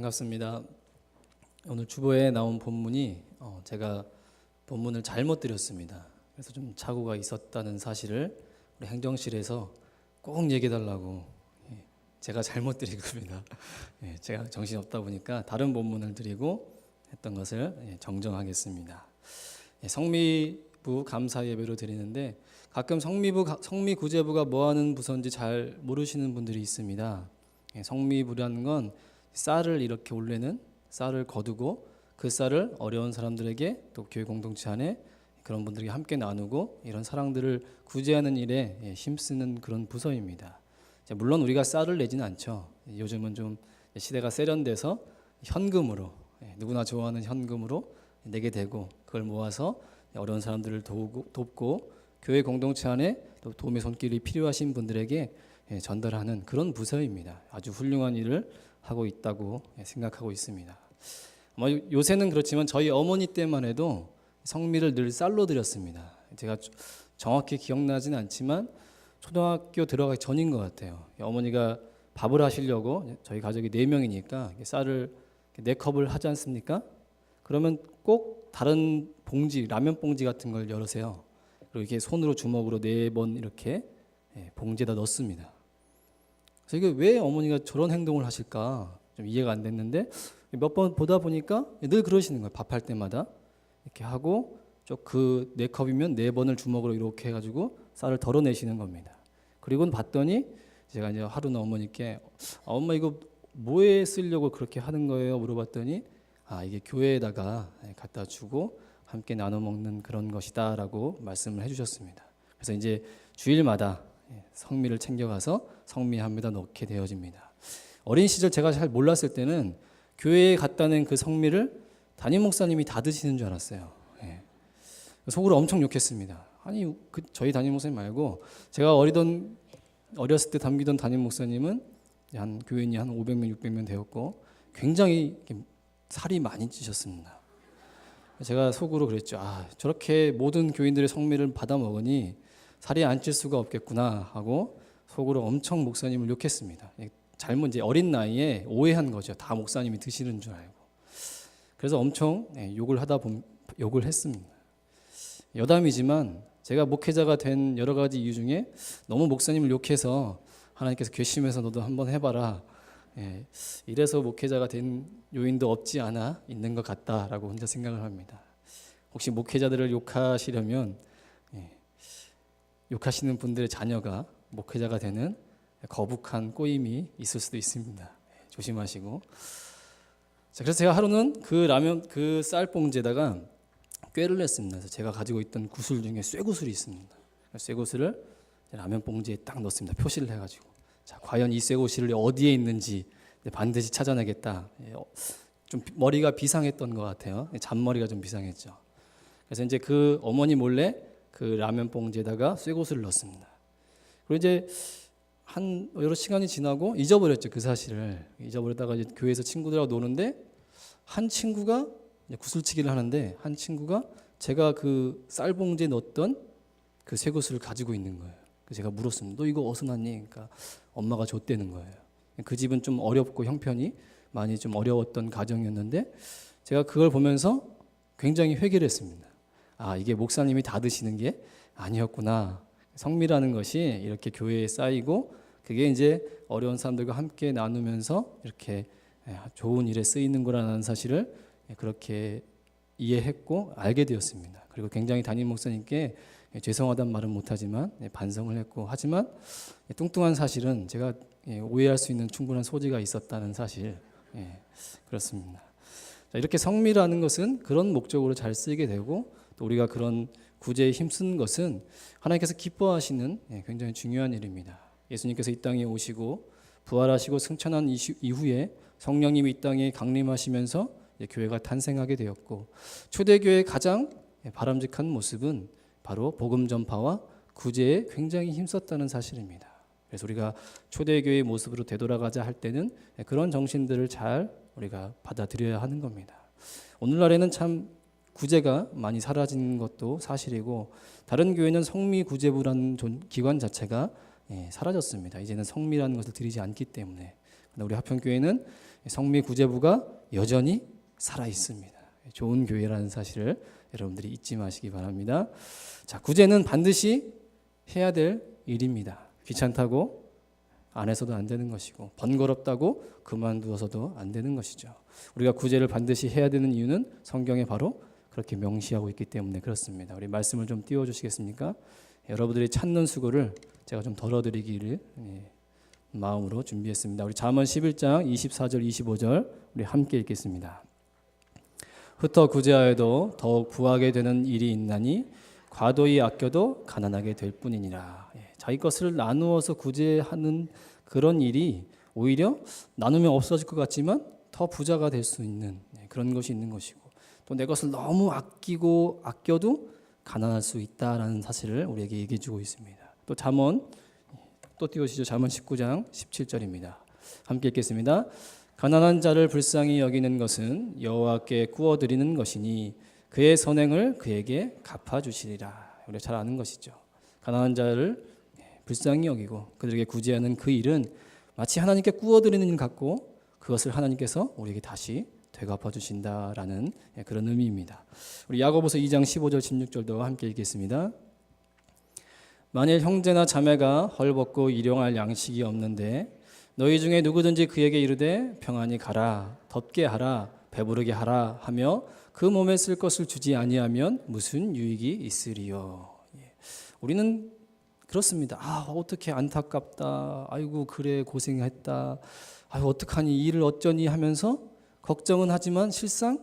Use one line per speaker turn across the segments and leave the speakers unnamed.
반갑습니다. 오늘 주보에 나온 본문이 제가 본문을 잘못 드렸습니다. 그래서 좀 착오가 있었다는 사실을 우리 행정실에서 꼭 얘기해달라고 제가 잘못 드린 겁니다. 제가 정신이 없다 보니까 다른 본문을 드리고 했던 것을 정정하겠습니다. 성미부 감사 예배로 드리는데 가끔 성미구제부가 뭐하는 부서인지 잘 모르시는 분들이 있습니다. 성미부라는 건 쌀을 이렇게 올리는, 쌀을 거두고 그 쌀을 어려운 사람들에게 또 교회 공동체 안에 그런 분들이 함께 나누고 이런 사랑들을 구제하는 일에 힘쓰는 그런 부서입니다. 물론 우리가 쌀을 내지는 않죠. 요즘은 좀 시대가 세련돼서 현금으로, 누구나 좋아하는 현금으로 내게 되고 그걸 모아서 어려운 사람들을 돕고 교회 공동체 안에 또 도움의 손길이 필요하신 분들에게 전달하는 그런 부서입니다. 아주 훌륭한 일을 하고 있다고 생각하고 있습니다. 요새는 그렇지만 저희 어머니 때만 해도 성미를 늘 쌀로 드렸습니다. 제가 정확히 기억나지는 않지만 초등학교 들어가기 전인 것 같아요. 어머니가 밥을 하시려고 저희 가족이 4명이니까 쌀을 4컵을 하지 않습니까? 그러면 꼭 다른 봉지, 라면 봉지 같은 걸 열으세요. 그리고 이렇게 손으로 주먹으로 4번 이렇게 봉지에다 넣습니다. 그래서 이게 왜 어머니가 저런 행동을 하실까 좀 이해가 안 됐는데 몇 번 보다 보니까 늘 그러시는 거예요. 밥할 때마다 이렇게 하고 그 4컵이면 4번을 주먹으로 이렇게 해가지고 쌀을 덜어내시는 겁니다. 그리고 봤더니 제가 이제 하루는 어머니께 엄마 이거 뭐에 쓰려고 그렇게 하는 거예요? 물어봤더니 이게 교회에다가 갖다 주고 함께 나눠 먹는 그런 것이다라고 말씀을 해주셨습니다. 그래서 이제 주일마다 성미를 챙겨가서 성미함에다 넣게 되어집니다. 어린 시절 제가 잘 몰랐을 때는 교회에 갖다 낸 그 성미를 담임 목사님이 다 드시는 줄 알았어요. 속으로 엄청 욕했습니다. 아니 저희 담임 목사님 말고 제가 어렸을 때 담기던 담임 목사님은 교인이 한 500명, 600명 되었고 굉장히 살이 많이 찌셨습니다. 제가 속으로 그랬죠. 저렇게 모든 교인들의 성미를 받아 먹으니 살이 안 찔 수가 없겠구나 하고 속으로 엄청 목사님을 욕했습니다. 잘못 이제 어린 나이에 오해한 거죠. 다 목사님이 드시는 줄 알고. 그래서 엄청 욕을 했습니다. 여담이지만 제가 목회자가 된 여러 가지 이유 중에 너무 목사님을 욕해서 하나님께서 괘씸해서 너도 한번 해봐라. 이래서 목회자가 된 요인도 없지 않아 있는 것 같다라고 혼자 생각을 합니다. 혹시 목회자들을 욕하시려면 욕하시는 분들의 자녀가 목회자가 되는 거북한 꼬임이 있을 수도 있습니다. 조심하시고. 그래서 제가 하루는 그 쌀봉지에다가 꾀를 냈습니다. 그래서 제가 가지고 있던 구슬 중에 쇠구슬이 있습니다. 쇠구슬을 라면 봉지에 딱 넣습니다. 표시를 해가지고. 과연 이 쇠구슬이 어디에 있는지 반드시 찾아내겠다. 좀 머리가 비상했던 것 같아요. 잔머리가 좀 비상했죠. 그래서 이제 그 어머니 몰래 그 라면 봉지에다가 쇠구슬을 넣었습니다. 그리고 이제 여러 시간이 지나고 잊어버렸죠. 그 사실을 잊어버렸다가 이제 교회에서 친구들하고 노는데 한 친구가 구슬치기를 하는데 한 친구가 제가 그 쌀봉지에 넣었던 그 쇠구슬을 가지고 있는 거예요. 그래서 제가 물었습니다. 너 이거 어디서 났니? 그러니까 엄마가 줬다는 거예요. 그 집은 좀 어렵고 형편이 많이 좀 어려웠던 가정이었는데 제가 그걸 보면서 굉장히 회개를 했습니다. 이게 목사님이 다 드시는 게 아니었구나. 성미라는 것이 이렇게 교회에 쌓이고 그게 이제 어려운 사람들과 함께 나누면서 이렇게 좋은 일에 쓰이는 거라는 사실을 그렇게 이해했고 알게 되었습니다. 그리고 굉장히 담임 목사님께 죄송하다는 말은 못하지만 반성을 했고 하지만 뚱뚱한 사실은 제가 오해할 수 있는 충분한 소지가 있었다는 사실 그렇습니다. 이렇게 성미라는 것은 그런 목적으로 잘 쓰이게 되고 또 우리가 그런 구제에 힘쓴 것은 하나님께서 기뻐하시는 굉장히 중요한 일입니다. 예수님께서 이 땅에 오시고 부활하시고 승천한 이후에 성령님이 이 땅에 강림하시면서 교회가 탄생하게 되었고 초대교회의 가장 바람직한 모습은 바로 복음 전파와 구제에 굉장히 힘썼다는 사실입니다. 그래서 우리가 초대교회의 모습으로 되돌아가자 할 때는 그런 정신들을 잘 우리가 받아들여야 하는 겁니다. 오늘날에는 참 구제가 많이 사라진 것도 사실이고 다른 교회는 성미구제부라는 기관 자체가 사라졌습니다. 이제는 성미라는 것을 드리지 않기 때문에 우리 하평교회는 성미 구제부가 여전히 살아 있습니다. 좋은 교회라는 사실을 여러분들이 잊지 마시기 바랍니다. 자, 구제는 반드시 해야 될 일입니다. 귀찮다고 안 해서도 안 되는 것이고 번거롭다고 그만두어서도 안 되는 것이죠. 우리가 구제를 반드시 해야 되는 이유는 성경에 바로 그렇게 명시하고 있기 때문에 그렇습니다. 우리 말씀을 좀 띄워주시겠습니까? 여러분들이 찾는 수고를 제가 좀 덜어드리기를 마음으로 준비했습니다. 우리 잠언 11장 24절 25절 우리 함께 읽겠습니다. 흩어 구제하여도 더욱 부하게 되는 일이 있나니 과도히 아껴도 가난하게 될 뿐이니라. 자기 것을 나누어서 구제하는 그런 일이 오히려 나누면 없어질 것 같지만 더 부자가 될 수 있는 그런 것이 있는 것이고, 또 내 것을 너무 아껴도 가난할 수 있다라는 사실을 우리에게 얘기해 주고 있습니다. 또 잠언 또 띄우시죠. 잠언 19장 17절입니다. 함께 읽겠습니다. 가난한 자를 불쌍히 여기는 것은 여호와께 구워드리는 것이니 그의 선행을 그에게 갚아주시리라. 우리가 잘 아는 것이죠. 가난한 자를 불쌍히 여기고 그들에게 구제하는 그 일은 마치 하나님께 구워드리는 일 같고 그것을 하나님께서 우리에게 다시 되갚아 주신다라는 그런 의미입니다. 우리 야고보서 2장 15절 16절도 함께 읽겠습니다. 만일 형제나 자매가 헐벗고 일용할 양식이 없는데 너희 중에 누구든지 그에게 이르되 평안히 가라, 덥게 하라, 배부르게 하라 하며 그 몸에 쓸 것을 주지 아니하면 무슨 유익이 있으리요. 우리는 그렇습니다. 어떻게 안타깝다. 아이고 그래 고생했다. 아이고 어떡하니 이 일을 어쩌니 하면서 걱정은 하지만 실상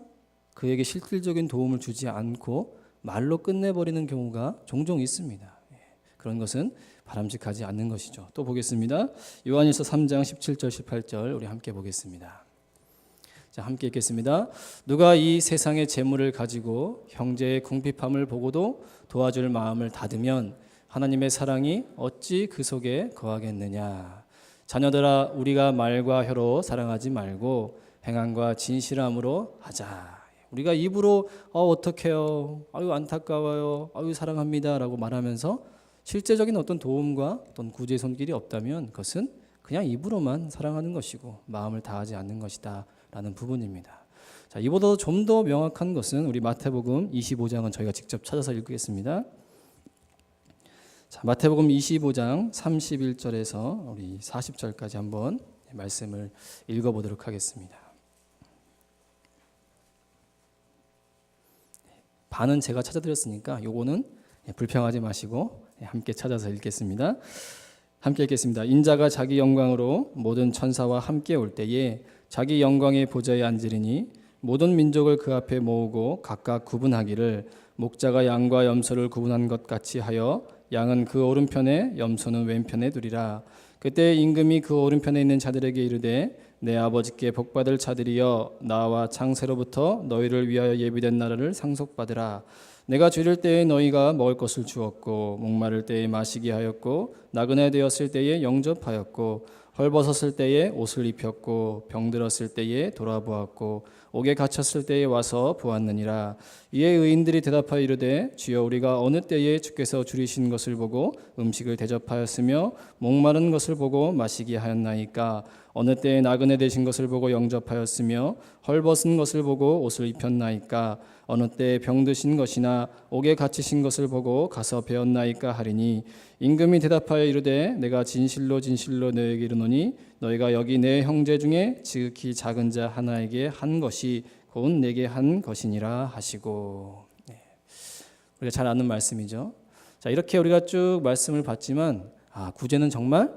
그에게 실질적인 도움을 주지 않고 말로 끝내버리는 경우가 종종 있습니다. 그런 것은 바람직하지 않는 것이죠. 또 보겠습니다. 요한일서 3장 17절 18절 우리 함께 보겠습니다. 자, 함께 읽겠습니다. 누가 이 세상의 재물을 가지고 형제의 궁핍함을 보고도 도와줄 마음을 닫으면 하나님의 사랑이 어찌 그 속에 거하겠느냐. 자녀들아 우리가 말과 혀로 사랑하지 말고 행함과 진실함으로 하자. 우리가 입으로 어떡해요, 아유 안타까워요, 아유 사랑합니다라고 말하면서 실제적인 어떤 도움과 어떤 구제의 손길이 없다면 그것은 그냥 입으로만 사랑하는 것이고 마음을 다하지 않는 것이다 라는 부분입니다. 자, 이보다 좀 더 명확한 것은 우리 마태복음 25장은 저희가 직접 찾아서 읽겠습니다. 자, 마태복음 25장 31절에서 우리 40절까지 한번 말씀을 읽어보도록 하겠습니다. 반은 제가 찾아드렸으니까 요거는 불평하지 마시고 함께 찾아서 읽겠습니다. 함께 읽겠습니다. 인자가 자기 영광으로 모든 천사와 함께 올 때에 자기 영광의 보좌에 앉으리니 모든 민족을 그 앞에 모으고 각각 구분하기를 목자가 양과 염소를 구분한 것 같이 하여 양은 그 오른편에 염소는 왼편에 두리라. 그때 임금이 그 오른편에 있는 자들에게 이르되 내 아버지께 복받을 자들이여 나와 창세로부터 너희를 위하여 예비된 나라를 상속받으라. 내가 줄일 때에 너희가 먹을 것을 주었고 목마를 때에 마시게 하였고 나그네 되었을 때에 영접하였고 헐벗었을 때에 옷을 입혔고 병들었을 때에 돌아보았고 옥에 갇혔을 때에 와서 보았느니라. 이에 의인들이 대답하여 이르되 주여 우리가 어느 때에 주께서 줄이신 것을 보고 음식을 대접하였으며 목마른 것을 보고 마시게 하였나이까. 어느 때에 나그네 되신 것을 보고 영접하였으며 헐벗은 것을 보고 옷을 입혔나이까. 어느 때에 병드신 것이나 옥에 갇히신 것을 보고 가서 배웠나이까 하리니 임금이 대답하여 이르되 내가 진실로 진실로 너희에게 이르노니 너희가 여기 내 형제 중에 지극히 작은 자 하나에게 한 것이 곧 내게 한 것이니라 하시고. 우리가 잘 아는 말씀이죠. 자, 이렇게 우리가 쭉 말씀을 봤지만 구제는 정말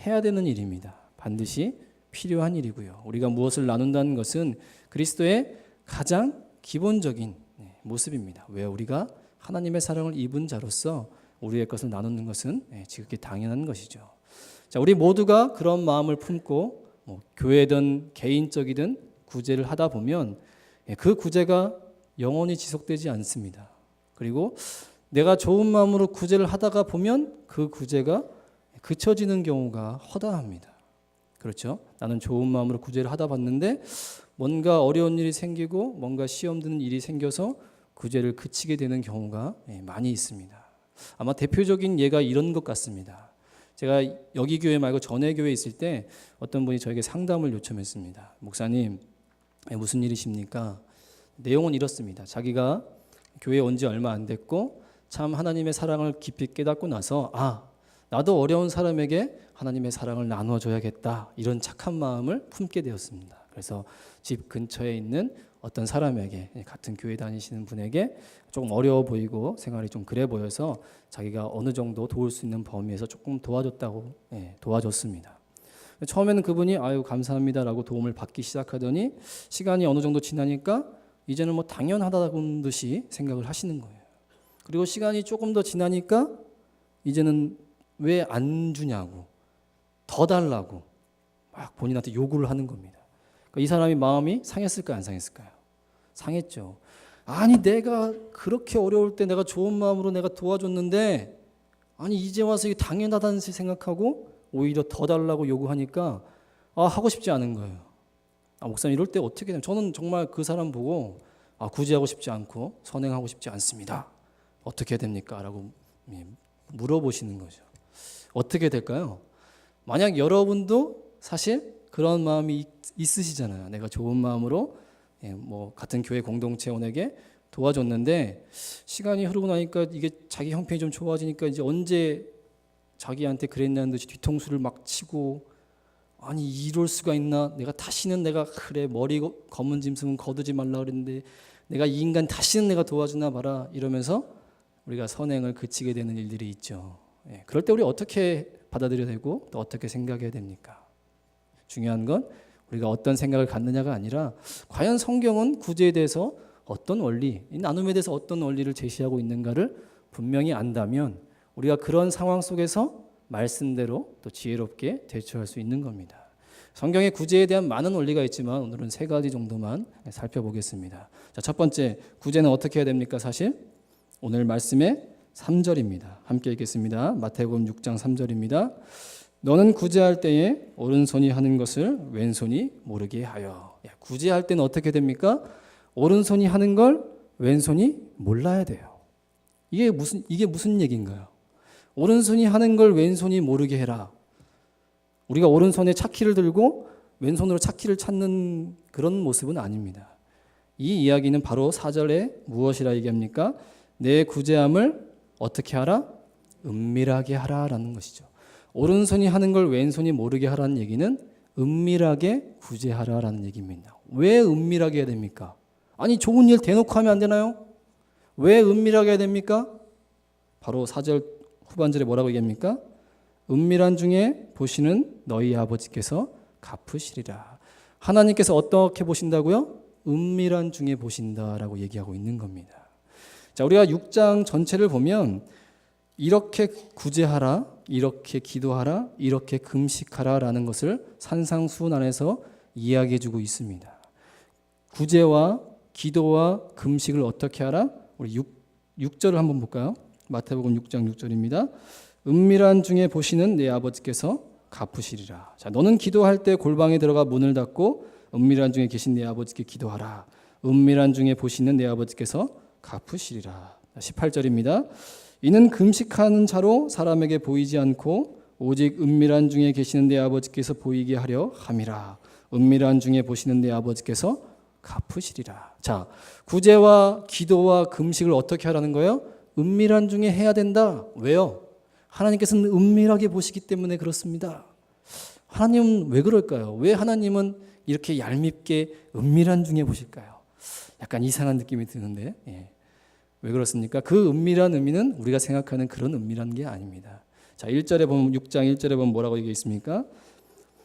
해야 되는 일입니다. 반드시 필요한 일이고요. 우리가 무엇을 나눈다는 것은 그리스도의 가장 기본적인 모습입니다. 왜 우리가 하나님의 사랑을 입은 자로서 우리의 것을 나누는 것은 지극히 당연한 것이죠. 자, 우리 모두가 그런 마음을 품고 교회든 개인적이든 구제를 하다 보면 그 구제가 영원히 지속되지 않습니다. 그리고 내가 좋은 마음으로 구제를 하다가 보면 그 구제가 그쳐지는 경우가 허다합니다. 그렇죠? 나는 좋은 마음으로 구제를 하다 봤는데 뭔가 어려운 일이 생기고 뭔가 시험 드는 일이 생겨서 구제를 그치게 되는 경우가 많이 있습니다. 아마 대표적인 예가 이런 것 같습니다. 제가 여기 교회 말고 전에 교회에 있을 때 어떤 분이 저에게 상담을 요청했습니다. 목사님, 무슨 일이십니까? 내용은 이렇습니다. 자기가 교회에 온 지 얼마 안 됐고 참 하나님의 사랑을 깊이 깨닫고 나서 나도 어려운 사람에게 하나님의 사랑을 나눠줘야겠다, 이런 착한 마음을 품게 되었습니다. 그래서 집 근처에 있는 어떤 사람에게, 같은 교회 다니시는 분에게 조금 어려워 보이고 생활이 좀 그래 보여서 자기가 어느 정도 도울 수 있는 범위에서 조금 도와줬다고, 도와줬습니다. 처음에는 그분이 아유 감사합니다라고 도움을 받기 시작하더니 시간이 어느 정도 지나니까 이제는 뭐 당연하다는 듯이 생각을 하시는 거예요. 그리고 시간이 조금 더 지나니까 이제는 왜 안 주냐고, 더 달라고 막 본인한테 요구를 하는 겁니다. 그러니까 이 사람이 마음이 상했을까요, 안 상했을까요? 상했죠. 아니 내가 그렇게 어려울 때 내가 좋은 마음으로 내가 도와줬는데 아니 이제 와서 이게 당연하다는 생각하고 오히려 더 달라고 요구하니까 하고 싶지 않은 거예요. 목사님 이럴 때 어떻게 되면, 저는 정말 그 사람 보고 구제하고 싶지 않고 선행하고 싶지 않습니다. 어떻게 해야 됩니까? 라고 물어보시는 거죠. 어떻게 될까요? 만약 여러분도 사실 그런 마음이 있으시잖아요. 내가 좋은 마음으로 뭐 같은 교회 공동체원에게 도와줬는데 시간이 흐르고 나니까 이게 자기 형편이 좀 좋아지니까 이제 언제 자기한테 그랬냐는 듯이 뒤통수를 막 치고, 아니 이럴 수가 있나, 내가 다시는 내가 그래 머리 검은 짐승은 거두지 말라 그랬는데 내가 이 인간 다시는 내가 도와주나 봐라, 이러면서 우리가 선행을 그치게 되는 일들이 있죠. 그럴 때 우리 어떻게 받아들여야 되고 또 어떻게 생각해야 됩니까? 중요한 건 우리가 어떤 생각을 갖느냐가 아니라 과연 성경은 구제에 대해서 어떤 원리, 이 나눔에 대해서 어떤 원리를 제시하고 있는가를 분명히 안다면 우리가 그런 상황 속에서 말씀대로 또 지혜롭게 대처할 수 있는 겁니다. 성경의 구제에 대한 많은 원리가 있지만 오늘은 3가지 정도만 살펴보겠습니다. 자, 첫 번째, 구제는 어떻게 해야 됩니까? 사실 오늘 말씀의 3절입니다. 함께 읽겠습니다. 마태복음 6장 3절입니다. 너는 구제할 때에 오른손이 하는 것을 왼손이 모르게 하여. 구제할 때는 어떻게 됩니까? 오른손이 하는 걸 왼손이 몰라야 돼요. 이게 무슨 얘기인가요? 오른손이 하는 걸 왼손이 모르게 해라. 우리가 오른손에 차키를 들고 왼손으로 차키를 찾는 그런 모습은 아닙니다. 이 이야기는 바로 4절에 무엇이라 얘기합니까? 내 구제함을 어떻게 하라? 은밀하게 하라라는 것이죠. 오른손이 하는 걸 왼손이 모르게 하라는 얘기는 은밀하게 구제하라라는 얘기입니다. 왜 은밀하게 해야 됩니까? 아니 좋은 일 대놓고 하면 안 되나요? 왜 은밀하게 해야 됩니까? 바로 4절 후반절에 뭐라고 얘기합니까? 은밀한 중에 보시는 너희 아버지께서 갚으시리라. 하나님께서 어떻게 보신다고요? 은밀한 중에 보신다라고 얘기하고 있는 겁니다. 자, 우리가 6장 전체를 보면 이렇게 구제하라, 이렇게 기도하라, 이렇게 금식하라라는 것을 산상수훈 안에서 이야기해주고 있습니다. 구제와 기도와 금식을 어떻게 하라? 우리 6절을 한번 볼까요? 마태복음 6장 6절입니다. 은밀한 중에 보시는 내 아버지께서 갚으시리라. 자, 너는 기도할 때 골방에 들어가 문을 닫고 은밀한 중에 계신 내 아버지께 기도하라. 은밀한 중에 보시는 내 아버지께서 갚으시리라. 18절입니다. 이는 금식하는 자로 사람에게 보이지 않고 오직 은밀한 중에 계시는 내 아버지께서 보이게 하려 함이라. 은밀한 중에 보시는 내 아버지께서 갚으시리라. 자, 구제와 기도와 금식을 어떻게 하라는 거예요? 은밀한 중에 해야 된다. 왜요? 하나님께서는 은밀하게 보시기 때문에 그렇습니다. 하나님은 왜 그럴까요? 왜 하나님은 이렇게 얄밉게 은밀한 중에 보실까요? 약간 이상한 느낌이 드는데 왜 그렇습니까? 그 은밀한 의미는 우리가 생각하는 그런 은밀한 게 아닙니다. 자, 1절에 보면 6장 1절에 보면 뭐라고 얘기해 있습니까?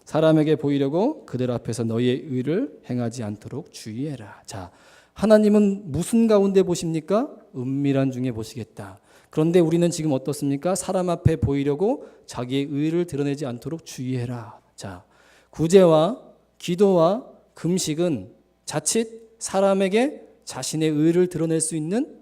사람에게 보이려고 그들 앞에서 너희의 의를 행하지 않도록 주의해라. 자, 하나님은 무슨 가운데 보십니까? 은밀한 중에 보시겠다. 그런데 우리는 지금 어떻습니까? 사람 앞에 보이려고 자기의 의를 드러내지 않도록 주의해라. 자, 구제와 기도와 금식은 자칫 사람에게 자신의 의를 드러낼 수 있는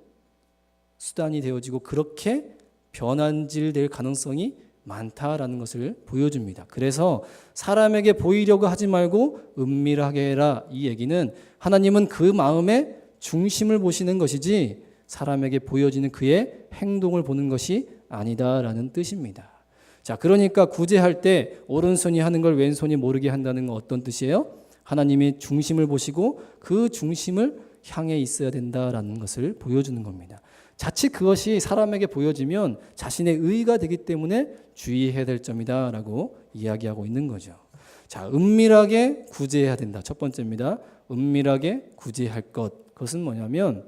수단이 되어지고 그렇게 변환질될 가능성이 많다라는 것을 보여줍니다. 그래서 사람에게 보이려고 하지 말고 은밀하게 해라. 이 얘기는 하나님은 그 마음의 중심을 보시는 것이지 사람에게 보여지는 그의 행동을 보는 것이 아니다라는 뜻입니다. 자, 그러니까 구제할 때 오른손이 하는 걸 왼손이 모르게 한다는 건 어떤 뜻이에요? 하나님이 중심을 보시고 그 중심을 향해 있어야 된다라는 것을 보여주는 겁니다. 자칫 그것이 사람에게 보여지면 자신의 의의가 되기 때문에 주의해야 될 점이다라고 이야기하고 있는 거죠. 자, 은밀하게 구제해야 된다. 첫 번째입니다. 은밀하게 구제할 것. 그것은 뭐냐면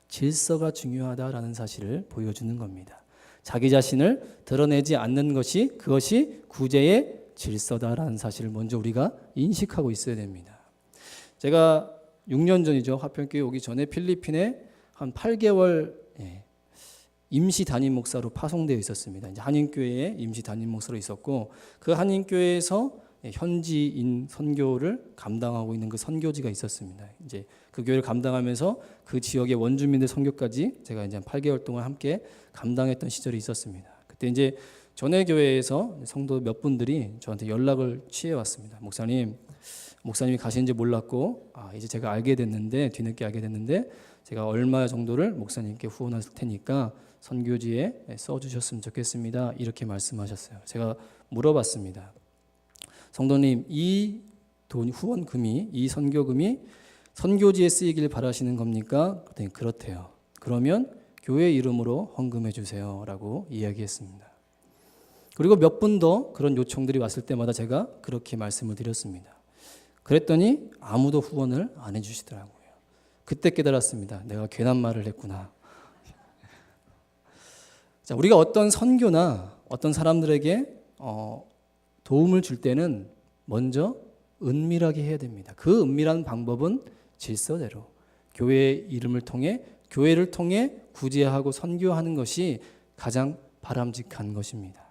질서가 중요하다라는 사실을 보여주는 겁니다. 자기 자신을 드러내지 않는 것이 그것이 구제의 질서다라는 사실을 먼저 우리가 인식하고 있어야 됩니다. 제가 6년 전이죠. 화평교회 오기 전에 필리핀에 한 8개월 임시 담임 목사로 파송되어 있었습니다. 이제 한인교회에 임시 담임 목사로 있었고 그 한인교회에서 현지인 선교를 감당하고 있는 그 선교지가 있었습니다. 이제 그 교회를 감당하면서 그 지역의 원주민들 선교까지 제가 이제 한 8개월 동안 함께 감당했던 시절이 있었습니다. 그때 이제 전에 교회에서 성도 몇 분들이 저한테 연락을 취해 왔습니다. 목사님이 가시는지 몰랐고 이제 제가 알게 됐는데 뒤늦게 알게 됐는데 제가 얼마 정도를 목사님께 후원할 테니까 선교지에 써주셨으면 좋겠습니다. 이렇게 말씀하셨어요. 제가 물어봤습니다. 성도님, 이 돈 후원금이 이 선교금이 선교지에 쓰이길 바라시는 겁니까? 그랬더니 그렇대요. 그러면 교회 이름으로 헌금해 주세요라고 이야기했습니다. 그리고 몇 분 더 그런 요청들이 왔을 때마다 제가 그렇게 말씀을 드렸습니다. 그랬더니 아무도 후원을 안 해주시더라고요. 그때 깨달았습니다. 내가 괜한 말을 했구나. 자, 우리가 어떤 선교나 어떤 사람들에게 도움을 줄 때는 먼저 은밀하게 해야 됩니다. 그 은밀한 방법은 질서대로 교회의 이름을 통해 교회를 통해 구제하고 선교하는 것이 가장 바람직한 것입니다.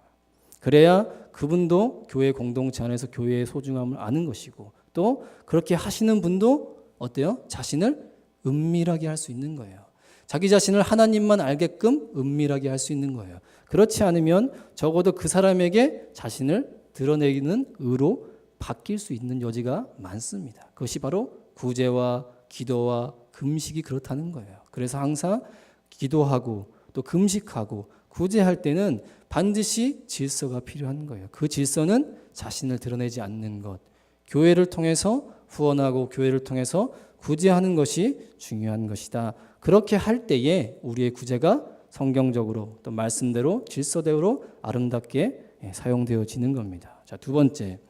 그래야 그분도 교회 공동체 안에서 교회의 소중함을 아는 것이고 또 그렇게 하시는 분도 어때요? 자신을 은밀하게 할 수 있는 거예요. 자기 자신을 하나님만 알게끔 은밀하게 할 수 있는 거예요. 그렇지 않으면 적어도 그 사람에게 자신을 드러내는 의로 바뀔 수 있는 여지가 많습니다. 그것이 바로 구제와 기도와 금식이 그렇다는 거예요. 그래서 항상 기도하고 또 금식하고 구제할 때는 반드시 질서가 필요한 거예요. 그 질서는 자신을 드러내지 않는 것, 교회를 통해서 후원하고 교회를 통해서 구제하는 것이 중요한 것이다. 그렇게 할 때에 우리의 구제가 성경적으로 또 말씀대로 질서대로 아름답게 사용되어지는 겁니다. 자, 두 번째,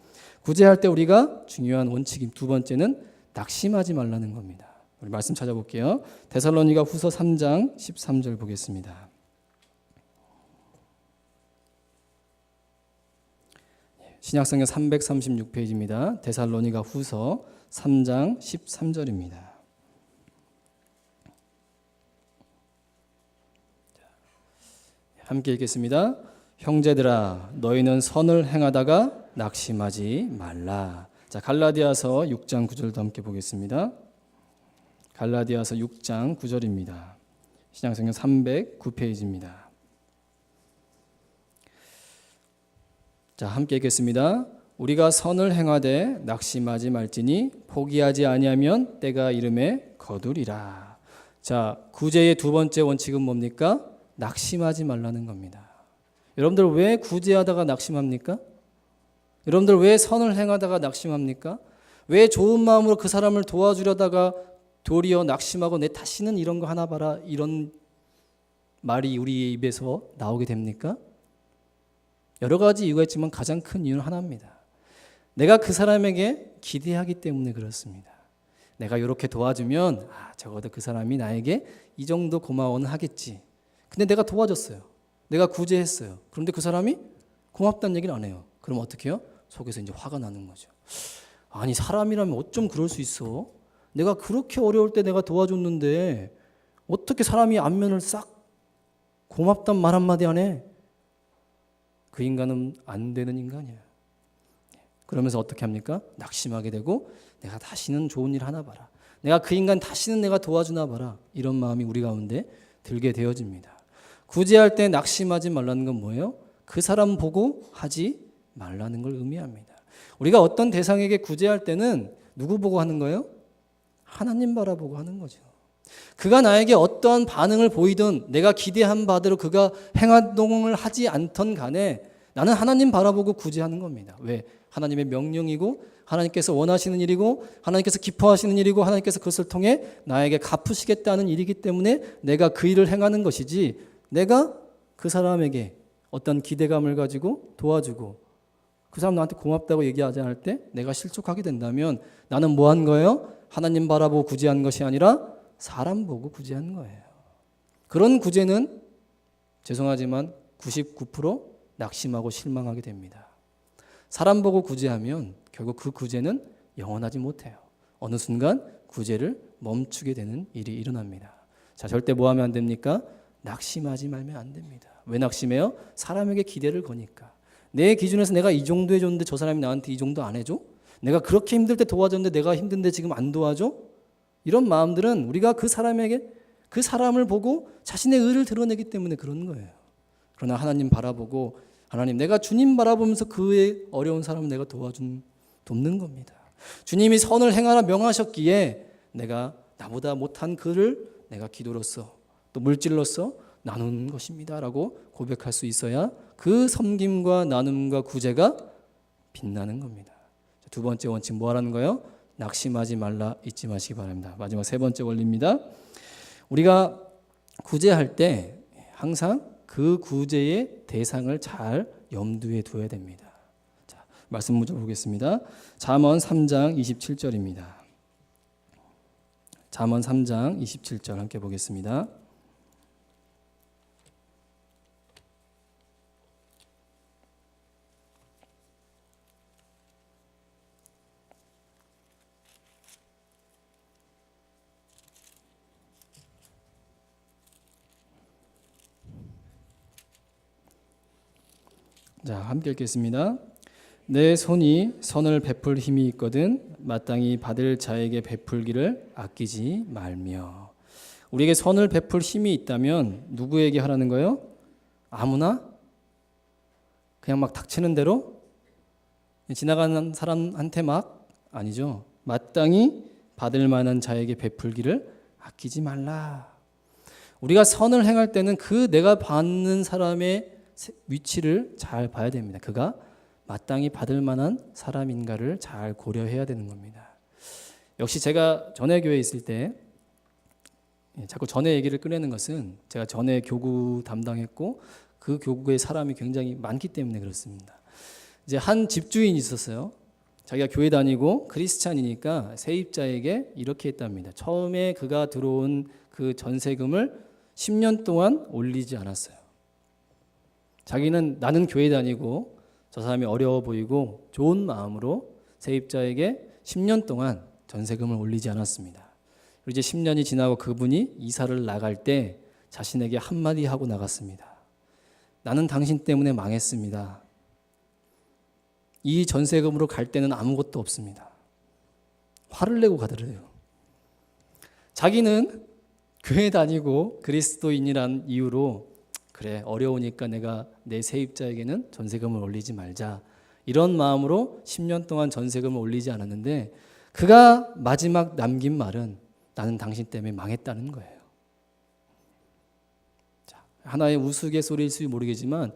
구제할 때 우리가 중요한 원칙인 두 번째는 낙심하지 말라는 겁니다. 우리 말씀 찾아볼게요. 데살로니가 후서 3장 13절 보겠습니다. 신약성경 336페이지입니다. 데살로니가 후서 3장 13절입니다. 함께 읽겠습니다. 형제들아 너희는 선을 행하다가 낙심하지 말라. 자, 갈라디아서 6장 9절도 함께 보겠습니다. 갈라디아서 6장 9절입니다. 신약성경 309페이지입니다. 자, 함께 읽겠습니다. 우리가 선을 행하되 낙심하지 말지니 포기하지 아니하면 때가 이름에 거두리라. 자, 구제의 두 번째 원칙은 뭡니까? 낙심하지 말라는 겁니다. 여러분들 왜 구제하다가 낙심합니까? 여러분들 왜 선을 행하다가 낙심합니까? 왜 좋은 마음으로 그 사람을 도와주려다가 도리어 낙심하고 내 다시는 이런 거 하나 봐라 이런 말이 우리 입에서 나오게 됩니까? 여러 가지 이유가 있지만 가장 큰 이유는 하나입니다. 내가 그 사람에게 기대하기 때문에 그렇습니다. 내가 이렇게 도와주면 적어도 그 사람이 나에게 이 정도 고마워는 하겠지. 근데 내가 도와줬어요. 내가 구제했어요. 그런데 그 사람이 고맙다는 얘기를 안 해요. 그럼 어떻게 해요? 속에서 이제 화가 나는 거죠. 아니 사람이라면 어쩜 그럴 수 있어? 내가 그렇게 어려울 때 내가 도와줬는데 어떻게 사람이 안면을 싹 고맙단 말 한마디 안 해? 그 인간은 안 되는 인간이에요. 그러면서 어떻게 합니까? 낙심하게 되고 내가 다시는 좋은 일 하나 봐라. 내가 그 인간 다시는 내가 도와주나 봐라. 이런 마음이 우리 가운데 들게 되어집니다. 구제할 때 낙심하지 말라는 건 뭐예요? 그 사람 보고 하지 말라는 걸 의미합니다. 우리가 어떤 대상에게 구제할 때는 누구 보고 하는 거예요? 하나님 바라보고 하는 거죠. 그가 나에게 어떠한 반응을 보이든 내가 기대한 바대로 그가 행동을 하지 않던 간에 나는 하나님 바라보고 구제하는 겁니다. 왜? 하나님의 명령이고 하나님께서 원하시는 일이고 하나님께서 기뻐하시는 일이고 하나님께서 그것을 통해 나에게 갚으시겠다는 일이기 때문에 내가 그 일을 행하는 것이지, 내가 그 사람에게 어떤 기대감을 가지고 도와주고 그 사람 나한테 고맙다고 얘기하지 않을 때 내가 실족하게 된다면 나는 뭐 한 거예요? 하나님 바라보고 구제한 것이 아니라 사람 보고 구제한 거예요. 그런 구제는 죄송하지만 99% 낙심하고 실망하게 됩니다. 사람 보고 구제하면 결국 그 구제는 영원하지 못해요. 어느 순간 구제를 멈추게 되는 일이 일어납니다. 자, 절대 뭐 하면 안 됩니까? 낙심하지 말면 안 됩니다. 왜 낙심해요? 사람에게 기대를 거니까. 내 기준에서 내가 이 정도 해줬는데 저 사람이 나한테 이 정도 안 해줘? 내가 그렇게 힘들 때 도와줬는데 내가 힘든데 지금 안 도와줘? 이런 마음들은 우리가 그 사람에게, 그 사람을 보고 자신의 의를 드러내기 때문에 그런 거예요. 그러나 하나님 바라보고, 하나님 내가 주님 바라보면서 그의 어려운 사람을 내가 돕는 겁니다. 주님이 선을 행하라 명하셨기에 내가 나보다 못한 그를 내가 기도로서 또 물질로서 나누는 것입니다 라고 고백할 수 있어야 그 섬김과 나눔과 구제가 빛나는 겁니다. 두 번째 원칙 뭐 하라는 거예요? 낙심하지 말라, 잊지 마시기 바랍니다. 마지막 세 번째 원리입니다. 우리가 구제할 때 항상 그 구제의 대상을 잘 염두에 두어야 됩니다. 자, 말씀 문제 보겠습니다. 잠언 3장 27절입니다. 잠언 3장 27절 함께 보겠습니다. 자, 함께 읽겠습니다. 내 손이 선을 베풀 힘이 있거든 마땅히 받을 자에게 베풀기를 아끼지 말며. 우리에게 선을 베풀 힘이 있다면 누구에게 하라는 거예요? 아무나? 그냥 막 닥치는 대로? 지나가는 사람한테 막? 아니죠. 마땅히 받을 만한 자에게 베풀기를 아끼지 말라. 우리가 선을 행할 때는 그 내가 받는 사람의 위치를 잘 봐야 됩니다. 그가 마땅히 받을 만한 사람인가를 잘 고려해야 되는 겁니다. 역시 제가 전에 교회에 있을 때 자꾸 전에 얘기를 꺼내는 것은 제가 전에 교구 담당했고 그 교구의 사람이 굉장히 많기 때문에 그렇습니다. 이제 한 집주인이 있었어요. 자기가 교회 다니고 크리스찬이니까 세입자에게 이렇게 했답니다. 처음에 그가 들어온 그 전세금을 10년 동안 올리지 않았어요. 자기는 나는 교회 다니고 저 사람이 어려워 보이고 좋은 마음으로 세입자에게 10년 동안 전세금을 올리지 않았습니다. 그리고 이제 10년이 지나고 그분이 이사를 나갈 때 자신에게 한마디 하고 나갔습니다. 나는 당신 때문에 망했습니다. 이 전세금으로 갈 때는 아무것도 없습니다. 화를 내고 가더래요. 자기는 교회 다니고 그리스도인이란 이유로 그래 어려우니까 내가 내 세입자에게는 전세금을 올리지 말자 이런 마음으로 10년 동안 전세금을 올리지 않았는데 그가 마지막 남긴 말은 나는 당신 때문에 망했다는 거예요. 자, 하나의 우스갯소리일지 모르겠지만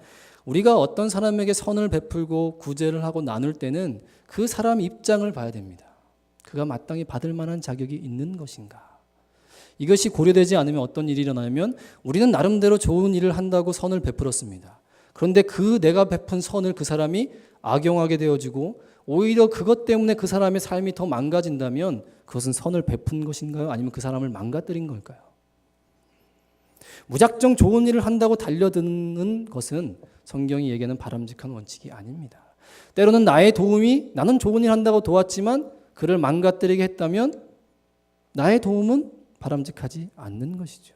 우리가 어떤 사람에게 선을 베풀고 구제를 하고 나눌 때는 그 사람 입장을 봐야 됩니다. 그가 마땅히 받을 만한 자격이 있는 것인가. 이것이 고려되지 않으면 어떤 일이 일어나면 우리는 나름대로 좋은 일을 한다고 선을 베풀었습니다. 그런데 그 내가 베푼 선을 그 사람이 악용하게 되어지고 오히려 그것 때문에 그 사람의 삶이 더 망가진다면 그것은 선을 베푼 것인가요? 아니면 그 사람을 망가뜨린 걸까요? 무작정 좋은 일을 한다고 달려드는 것은 성경이 얘기하는 바람직한 원칙이 아닙니다. 때로는 나의 도움이 나는 좋은 일 한다고 도왔지만 그를 망가뜨리게 했다면 나의 도움은 바람직하지 않는 것이죠.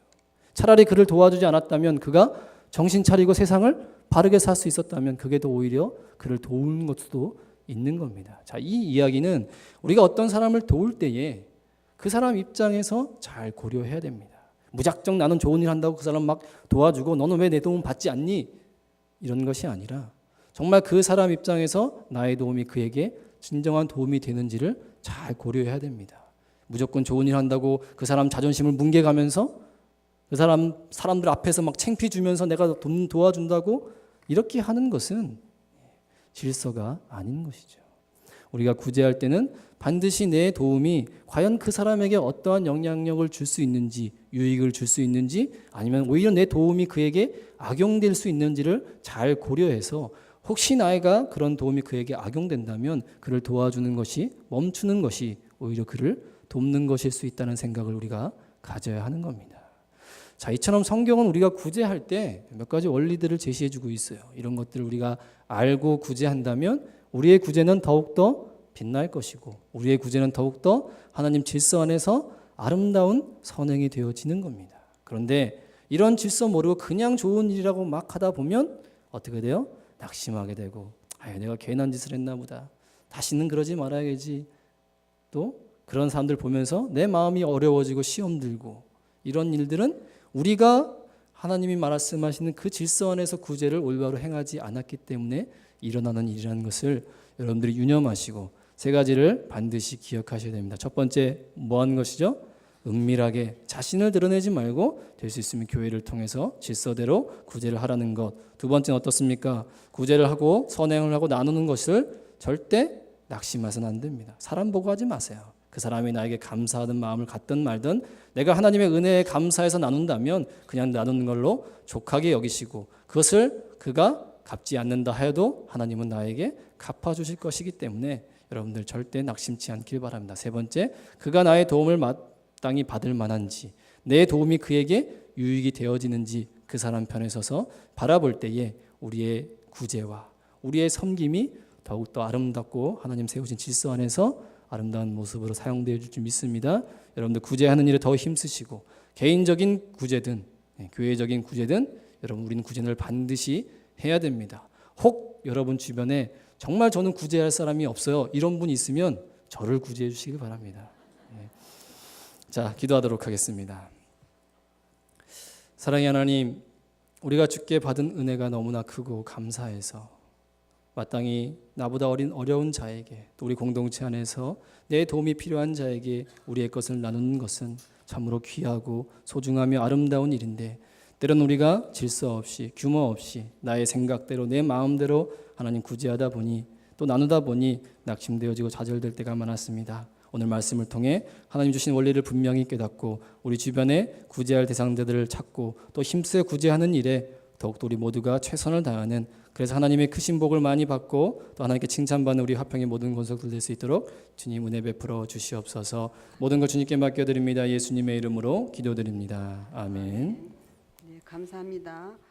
차라리 그를 도와주지 않았다면 그가 정신 차리고 세상을 바르게 살 수 있었다면 그게 더 오히려 그를 도우는 것도 있는 겁니다. 자, 이 이야기는 우리가 어떤 사람을 도울 때에 그 사람 입장에서 잘 고려해야 됩니다. 무작정 나는 좋은 일 한다고 그 사람 막 도와주고 너는 왜 내 도움 받지 않니? 이런 것이 아니라 정말 그 사람 입장에서 나의 도움이 그에게 진정한 도움이 되는지를 잘 고려해야 됩니다. 무조건 좋은 일 한다고 그 사람 자존심을 뭉개가면서 그 사람들 앞에서 막 창피 주면서 내가 도와준다고 이렇게 하는 것은 질서가 아닌 것이죠. 우리가 구제할 때는 반드시 내 도움이 과연 그 사람에게 어떠한 영향력을 줄 수 있는지, 유익을 줄 수 있는지, 아니면 오히려 내 도움이 그에게 악용될 수 있는지를 잘 고려해서 혹시 나이가 그런 도움이 그에게 악용된다면 그를 도와주는 것이, 멈추는 것이 오히려 그를 돕는 것일 수 있다는 생각을 우리가 가져야 하는 겁니다. 자, 이처럼 성경은 우리가 구제할 때 몇 가지 원리들을 제시해 주고 있어요. 이런 것들을 우리가 알고 구제한다면 우리의 구제는 더욱더 빛날 것이고 우리의 구제는 더욱더 하나님 질서 안에서 아름다운 선행이 되어지는 겁니다. 그런데 이런 질서 모르고 그냥 좋은 일이라고 막 하다 보면 어떻게 돼요? 낙심하게 되고 내가 괜한 짓을 했나 보다. 다시는 그러지 말아야지. 또 그런 사람들 보면서 내 마음이 어려워지고 시험 들고 이런 일들은 우리가 하나님이 말씀하시는 그 질서 안에서 구제를 올바로 행하지 않았기 때문에 일어나는 일이라는 것을 여러분들이 유념하시고 세 가지를 반드시 기억하셔야 됩니다. 첫 번째 뭐 하는 것이죠? 은밀하게 자신을 드러내지 말고 될 수 있으면 교회를 통해서 질서대로 구제를 하라는 것. 두 번째는 어떻습니까? 구제를 하고 선행을 하고 나누는 것을 절대 낙심해서는 안 됩니다. 사람 보고 하지 마세요. 그 사람이 나에게 감사하는 마음을 갖든 말든 내가 하나님의 은혜에 감사해서 나눈다면 그냥 나누는 걸로 족하게 여기시고 그것을 그가 갚지 않는다 하여도 하나님은 나에게 갚아주실 것이기 때문에 여러분들 절대 낙심치 않길 바랍니다. 세 번째, 그가 나의 도움을 마땅히 받을 만한지 내 도움이 그에게 유익이 되어지는지 그 사람 편에 서서 바라볼 때에 우리의 구제와 우리의 섬김이 더욱더 아름답고 하나님 세우신 질서 안에서 아름다운 모습으로 사용되어 줄 줄 믿습니다. 여러분들 구제하는 일에 더 힘쓰시고 개인적인 구제든 교회적인 구제든 여러분 우리는 구제를 반드시 해야 됩니다. 혹 여러분 주변에 정말 저는 구제할 사람이 없어요. 이런 분이 있으면 저를 구제해 주시기 바랍니다. 자, 기도하도록 하겠습니다. 사랑의 하나님, 우리가 주께 받은 은혜가 너무나 크고 감사해서 마땅히 나보다 어려운 자에게 또 우리 공동체 안에서 내 도움이 필요한 자에게 우리의 것을 나누는 것은 참으로 귀하고 소중하며 아름다운 일인데 때론 우리가 질서 없이 규모 없이 나의 생각대로 내 마음대로 하나님 구제하다 보니 또 나누다 보니 낙심되어지고 좌절될 때가 많았습니다. 오늘 말씀을 통해 하나님 주신 원리를 분명히 깨닫고 우리 주변에 구제할 대상자들을 찾고 또 힘써 구제하는 일에 더욱더 우리 모두가 최선을 다하는 그래서 하나님의 크신 복을 많이 받고 또 하나님께 칭찬받는 우리 화평의 모든 권속들 될 수 있도록 주님 은혜 베풀어 주시옵소서. 모든 것 주님께 맡겨드립니다. 예수님의 이름으로 기도드립니다. 아멘.
네, 감사합니다.